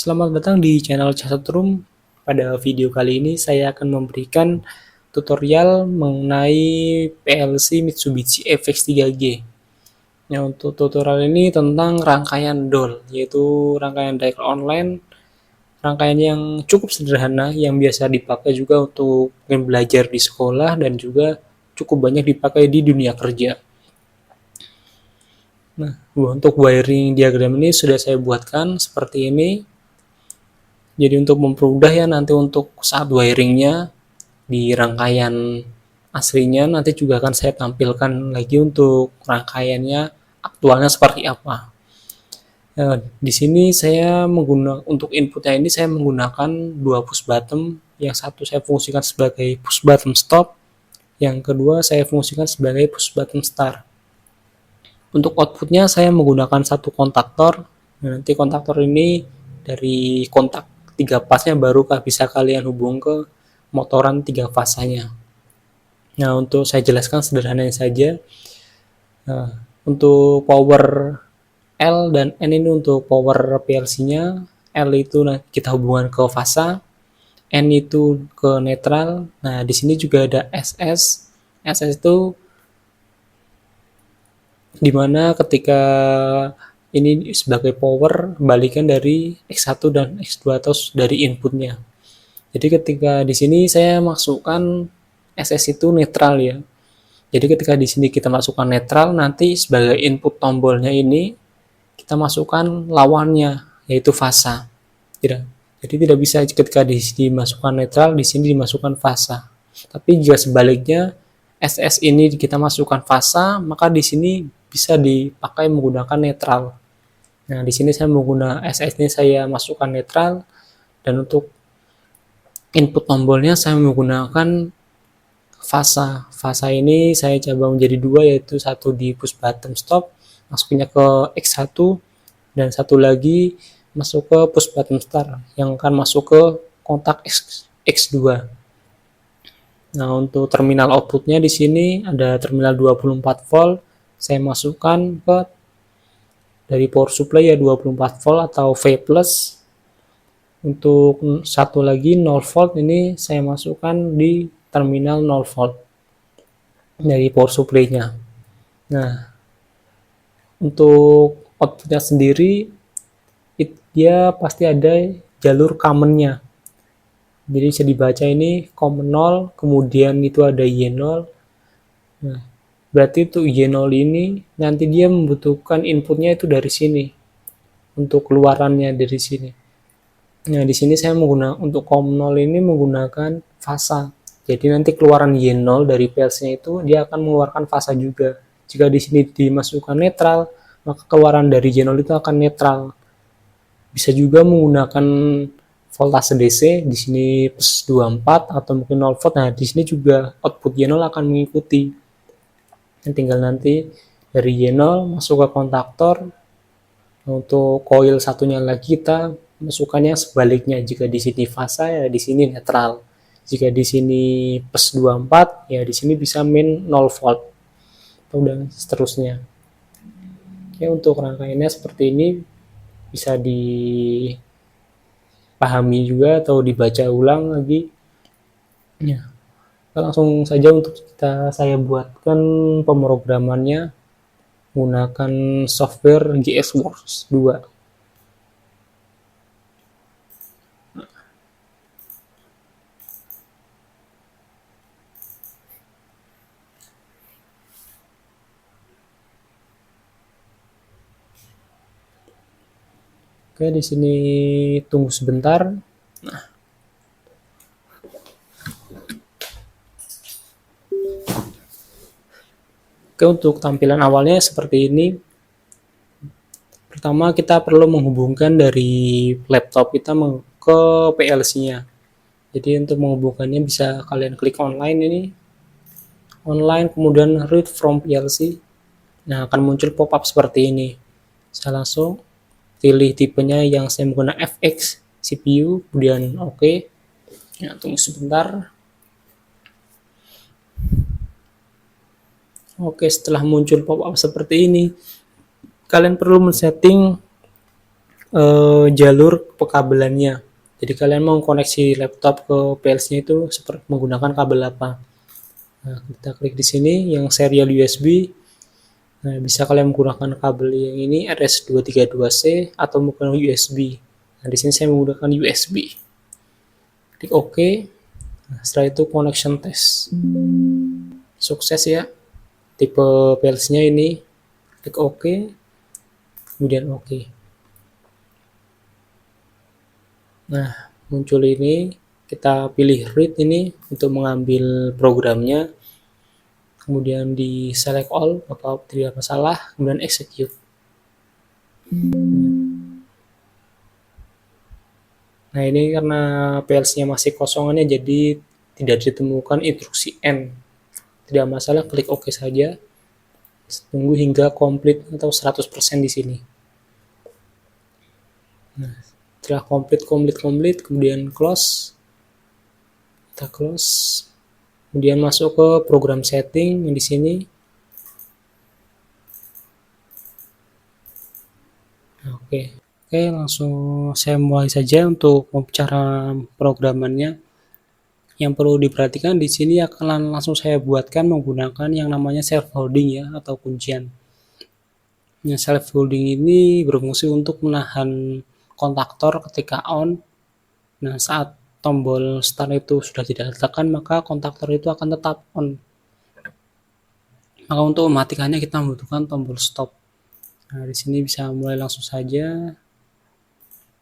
Selamat datang di channel Chatroom. Pada video kali ini saya akan memberikan tutorial mengenai PLC Mitsubishi FX3G. Nah, untuk tutorial ini tentang rangkaian DOL, yaitu rangkaian dial online, rangkaian yang cukup sederhana yang biasa dipakai juga untuk belajar di sekolah dan juga cukup banyak dipakai di dunia kerja. Nah, untuk wiring diagram ini sudah saya buatkan seperti ini. Jadi untuk mempermudah ya nanti untuk saat wiringnya di rangkaian aslinya nanti juga akan saya tampilkan lagi untuk rangkaiannya aktualnya seperti apa. Nah, di sini saya menggunakan untuk inputnya ini saya menggunakan dua push button. Yang satu saya fungsikan sebagai push button stop, yang kedua saya fungsikan sebagai push button start. Untuk outputnya saya menggunakan satu kontaktor. Nah, nanti kontaktor ini dari kontak 3 pasnya baru bisa kalian hubung ke motoran 3 fasanya. Nah, untuk saya jelaskan sederhananya saja. Nah, untuk power L dan N ini untuk power PLC-nya. L itu kita hubungan ke fasa, N itu ke netral. Nah, di sini juga ada SS. SS itu dimana ketika ini sebagai power balikan dari X1 dan X2 atau dari inputnya. Jadi ketika di sini saya masukkan SS itu netral ya. Jadi ketika di sini kita masukkan netral, nanti sebagai input tombolnya ini kita masukkan lawannya yaitu fasa. Tidak. Jadi tidak bisa ketika di sini dimasukkan netral, di sini dimasukkan fasa. Tapi jika sebaliknya SS ini kita masukkan fasa, maka di sini bisa dipakai menggunakan netral. Nah, di sini saya menggunakan SS ini saya masukkan netral, dan untuk input tombolnya saya menggunakan fasa. Fasa ini saya coba menjadi dua, yaitu satu di push button stop, masuknya ke X1, dan satu lagi masuk ke push button start yang akan masuk ke kontak X2. Nah, untuk terminal outputnya di sini ada terminal 24 volt. Saya masukkan ke dari power supply ya 24 volt atau V+. Untuk satu lagi 0 volt ini saya masukkan di terminal 0 volt dari power supply-nya. Nah, untuk outputnya sendiri dia pasti ada jalur common-nya. Jadi bisa dibaca ini common 0, kemudian itu ada Y0. Nah, berarti itu Y0 ini nanti dia membutuhkan inputnya itu dari sini. Untuk keluarannya dari sini. Nah, di sini saya menggunakan untuk common 0 ini menggunakan fasa. Jadi nanti keluaran Y0 dari PLC-nya itu dia akan mengeluarkan fasa juga. Jika di sini dimasukkan netral, maka keluaran dari Y0 itu akan netral. Bisa juga menggunakan voltase DC, di sini plus 24 atau mungkin 0 volt. Nah, di sini juga output Y0 akan mengikuti. Dan tinggal nanti dari Y0 masuk ke kontaktor. Untuk coil satunya lagi kita masukkannya sebaliknya. Jika di sini fasa ya di sini netral. Jika di sini plus 24 ya di sini bisa min 0 volt. Dan seterusnya. Oke, untuk rangkaiannya seperti ini bisa dipahami juga atau dibaca ulang lagi. Ya. Langsung saja untuk saya buatkan pemrogramannya menggunakan software GXWorks 2. Oke, di sini tunggu sebentar. Nah. Oke, untuk tampilan awalnya seperti ini. Pertama kita perlu menghubungkan dari laptop kita ke PLC-nya. Jadi untuk menghubungkannya bisa kalian klik online ini. Online kemudian read from PLC. Nah, akan muncul pop-up seperti ini. Saya langsung pilih tipenya yang saya menggunakan FX CPU, kemudian OK. Ya, tunggu sebentar. Oke, setelah muncul pop-up seperti ini, kalian perlu men-setting jalur pekabelannya. Jadi kalian mau koneksi laptop ke PLC-nya itu seperti menggunakan kabel apa. Nah, kita klik di sini yang serial USB. Nah, bisa kalian menggunakan kabel yang ini RS232C atau menggunakan USB. Nah, di sini saya menggunakan USB. Klik OK. Nah, setelah itu connection test. Sukses ya. Tipe PLC-nya ini. Klik OK. Kemudian OK. Nah, muncul ini. Kita pilih read ini untuk mengambil programnya. Kemudian di select all atau tidak masalah, kemudian execute. Nah, ini karena PLC-nya masih kosongannya jadi tidak ditemukan instruksi N. Tidak masalah, klik OK saja. Tunggu hingga komplit atau 100% di sini. Nah, setelah komplit, kemudian close. Kita close. Kemudian masuk ke program setting yang di sini. Oke, langsung saya mulai saja untuk cara programannya. Yang perlu diperhatikan di sini akan langsung saya buatkan menggunakan yang namanya self holding ya atau kuncian. Yang self holding ini berfungsi untuk menahan kontaktor ketika on. Nah, saat tombol start itu sudah tidak ditekan, maka kontaktor itu akan tetap on. Maka untuk mematikannya kita membutuhkan tombol stop. Nah, di sini bisa mulai langsung saja.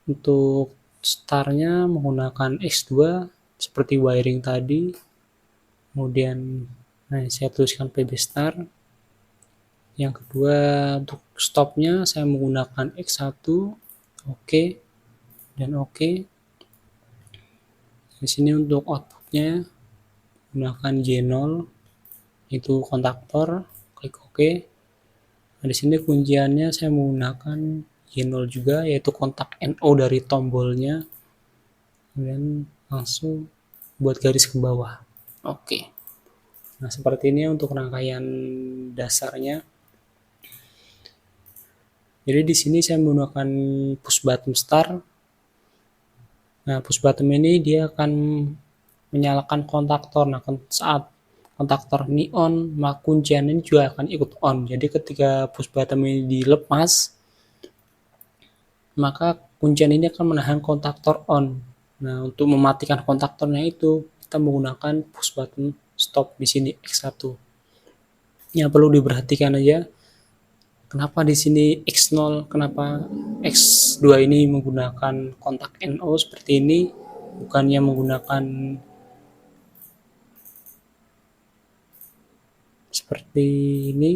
Untuk startnya menggunakan X2 seperti wiring tadi. Kemudian saya tuliskan PB start. Yang kedua untuk stopnya saya menggunakan X1, oke, dan oke. Di sini untuk outputnya gunakan J0 itu kontaktor, klik OK. Nah, di sini kunciannya saya menggunakan J0 juga yaitu kontak NO dari tombolnya. Kemudian langsung buat garis ke bawah. Oke. Nah, seperti ini untuk rangkaian dasarnya. Jadi di sini saya menggunakan push button start. Nah, push button ini dia akan menyalakan kontaktor. Nah, saat kontaktor ini on, maka kuncian ini juga akan ikut on. Jadi ketika push button ini dilepas, maka kuncian ini akan menahan kontaktor on. Nah, untuk mematikan kontaktornya itu kita menggunakan push button stop di sini X1. Yang perlu diperhatikan aja, kenapa di sini X0, kenapa X2 ini menggunakan kontak NO seperti ini, bukannya menggunakan seperti ini.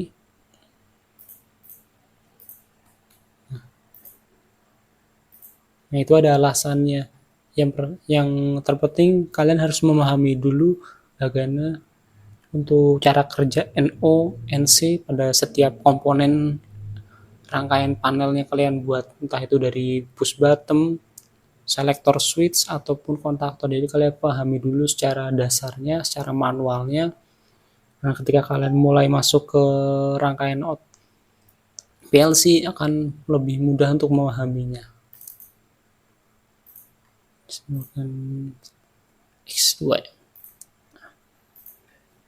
Nah, itu ada alasannya. Yang terpenting kalian harus memahami dulu bagaimana untuk cara kerja NO, NC pada setiap komponen rangkaian panelnya kalian buat, entah itu dari push button, selector switch, ataupun kontaktor. Jadi kalian pahami dulu secara dasarnya, secara manualnya. Nah, ketika kalian mulai masuk ke rangkaian PLC akan lebih mudah untuk memahaminya. X2.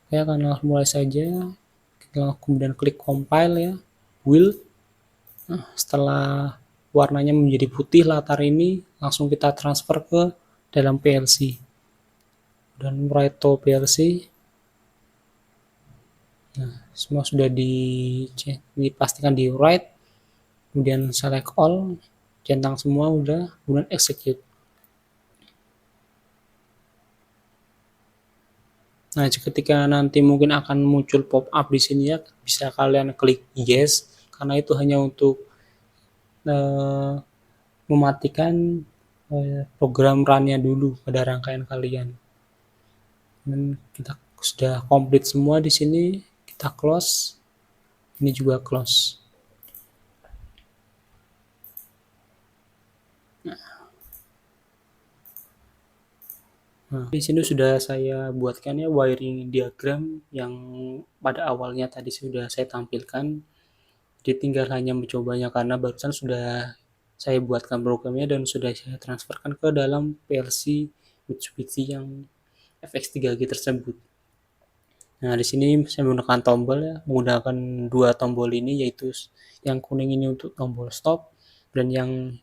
Oke, akan langsung mulai saja. Kita kemudian klik compile ya, build. Nah, setelah warnanya menjadi putih latar ini, langsung kita transfer ke dalam PLC. Dan write to PLC. Nah, semua sudah dipastikan di write. Kemudian select all, centang semua udah, kemudian execute. Nah, ketika nanti mungkin akan muncul pop up di sini ya, bisa kalian klik yes, karena itu hanya untuk mematikan program run-nya dulu pada rangkaian kalian. Dan kita sudah komplit semua di sini, kita close. Ini juga close. Nah, di sini sudah saya buatkan ya wiring diagram yang pada awalnya tadi sudah saya tampilkan. Jadi tinggal hanya mencobanya karena barusan sudah saya buatkan programnya dan sudah saya transferkan ke dalam PLC Mitsubishi yang FX3G tersebut. Nah, di sini saya menggunakan tombol ya, menggunakan dua tombol ini, yaitu yang kuning ini untuk tombol stop dan yang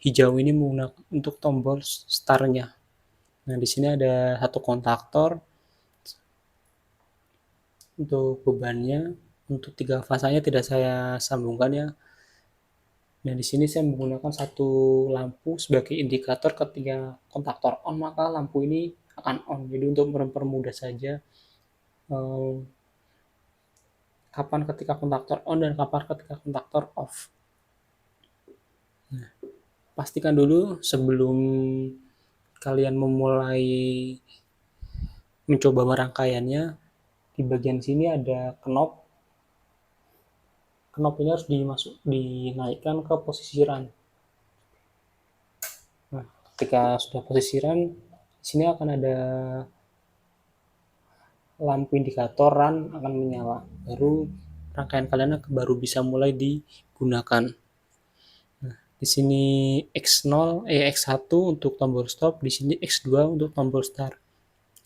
hijau ini menggunakan untuk tombol startnya. Nah, di sini ada satu kontaktor untuk bebannya, untuk 3 fasanya tidak saya sambungkan ya. Nah, di sini saya menggunakan satu lampu sebagai indikator ketika kontaktor on, maka lampu ini akan on. Jadi untuk mempermudah saja kapan ketika kontaktor on dan kapan ketika kontaktor off. Nah, pastikan dulu sebelum kalian memulai mencoba merangkaiannya, di bagian sini ada knob. Knob ini harus dinaikkan ke posisi run. Nah, ketika sudah posisi run, di sini akan ada lampu indikator run akan menyala. Baru rangkaian kalian baru bisa mulai digunakan. Nah, di sini X0, X1 untuk tombol stop, di sini X2 untuk tombol start.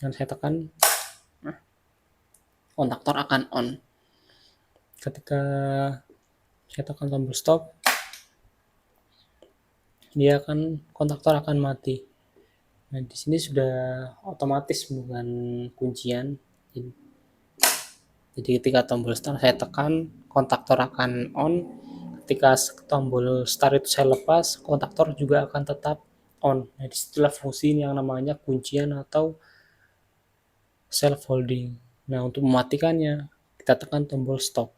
Dan saya tekan, kontaktor akan on. Ketika saya tekan tombol stop, kontaktor akan mati. Nah, di sini sudah otomatis bukan kuncian. Jadi ketika tombol start saya tekan, kontaktor akan on. Ketika tombol start itu saya lepas, kontaktor juga akan tetap on. Nah, disitulah fungsi yang namanya kuncian atau self holding. Nah, untuk mematikannya, kita tekan tombol stop.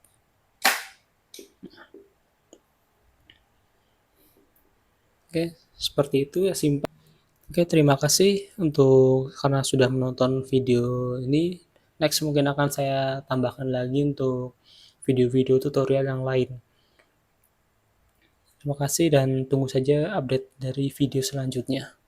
Oke, seperti itu ya, simpel. Oke, terima kasih karena sudah menonton video ini. Next mungkin akan saya tambahkan lagi untuk video-video tutorial yang lain. Terima kasih dan tunggu saja update dari video selanjutnya.